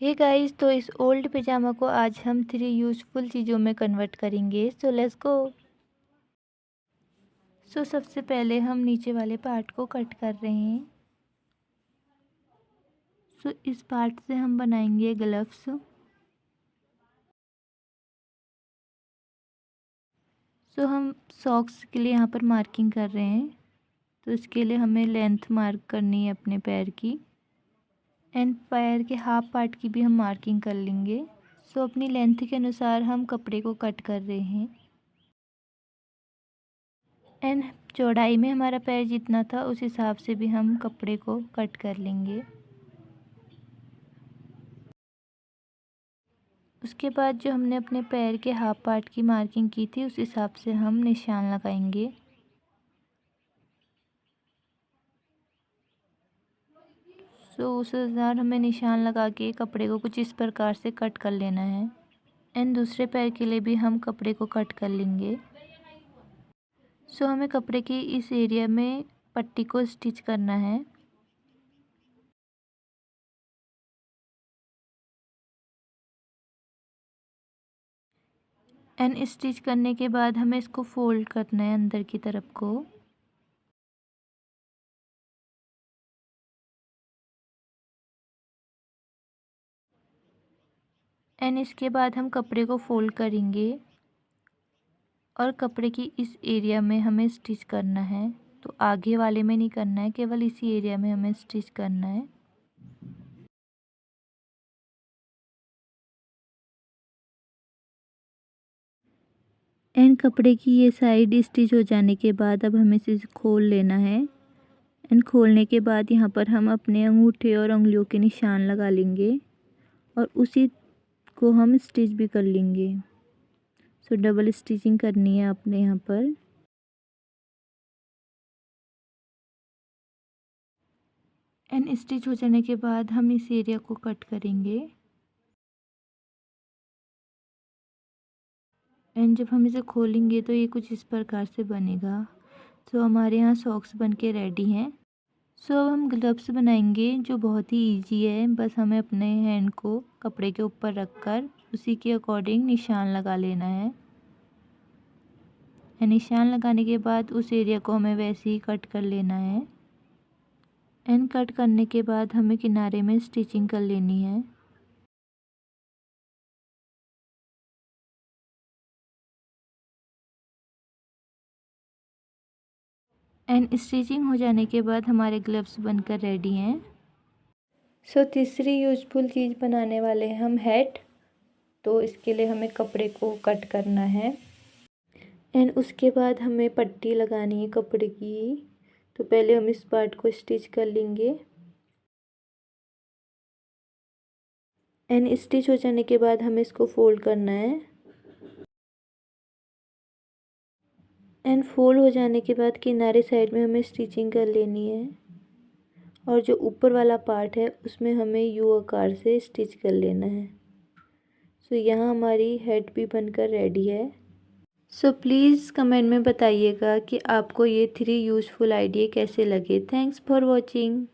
Hey guys, तो इस old pyjama को आज हम 3 यूज़फुल चीज़ों में कन्वर्ट करेंगे। So let's go. सो सबसे पहले हम नीचे वाले पार्ट को कट कर रहे हैं। सो इस पार्ट से हम बनाएंगे ग्लव्स। सो हम सॉक्स के लिए यहाँ पर मार्किंग कर रहे हैं। तो इसके लिए हमें लेंथ मार्क करनी है अपने पैर की, एंड पैर के हाफ पार्ट की भी हम मार्किंग कर लेंगे। सो अपनी लेंथ के अनुसार हम कपड़े को कट कर रहे हैं, एंड चौड़ाई में हमारा पैर जितना था उस हिसाब से भी हम कपड़े को कट कर लेंगे। उसके बाद जो हमने अपने पैर के हाफ पार्ट की मार्किंग की थी उस हिसाब से हम निशान लगाएंगे। सो उस अनुसार हमें निशान लगा के कपड़े को कुछ इस प्रकार से कट कर लेना है, एंड दूसरे पैर के लिए भी हम कपड़े को कट कर लेंगे। सो हमें कपड़े की इस एरिया में पट्टी को स्टिच करना है। एंड स्टिच करने के बाद हमें इसको फोल्ड करना है अंदर की तरफ को। एंड इसके बाद हम कपड़े को फोल्ड करेंगे और कपड़े की इस एरिया में हमें स्टिच करना है। तो आगे वाले में नहीं करना है, केवल इसी एरिया में हमें स्टिच करना है। एंड कपड़े की ये साइड स्टिच हो जाने के बाद अब हमें इसे खोल लेना है। एंड खोलने के बाद यहाँ पर हम अपने अंगूठे और उंगलियों के निशान लगा लेंगे और उसी को हम स्टिच भी कर लेंगे। सो डबल स्टिचिंग करनी है अपने यहाँ पर। एंड स्टिच हो जाने के बाद हम इस एरिया को कट करेंगे। एंड जब हम इसे खोलेंगे तो ये कुछ इस प्रकार से बनेगा। तो हमारे यहाँ सॉक्स बन के रेडी हैं। सो अब हम ग्लव्स बनाएंगे जो बहुत ही इजी है। बस हमें अपने हैंड को कपड़े के ऊपर रखकर उसी के अकॉर्डिंग निशान लगा लेना है। निशान लगाने के बाद उस एरिया को हमें वैसे ही कट कर लेना है। एंड कट करने के बाद हमें किनारे में स्टिचिंग कर लेनी है। एंड स्टिचिंग हो जाने के बाद हमारे ग्लव्स बनकर रेडी हैं। सो तीसरी यूज़फुल चीज़ बनाने वाले हैं हम हैट। तो इसके लिए हमें कपड़े को कट करना है, एंड उसके बाद हमें पट्टी लगानी है कपड़े की। तो पहले हम इस पार्ट को स्टिच कर लेंगे। एंड स्टिच हो जाने के बाद हमें इसको फोल्ड करना है। एंड फोल्ड हो जाने के बाद किनारे साइड में हमें स्टिचिंग कर लेनी है, और जो ऊपर वाला पार्ट है उसमें हमें यू आकार से स्टिच कर लेना है। सो यहाँ हमारी हेड भी बनकर रेडी है। सो प्लीज़ कमेंट में बताइएगा कि आपको ये 3 यूज़फुल आइडिया कैसे लगे। Thanks for watching.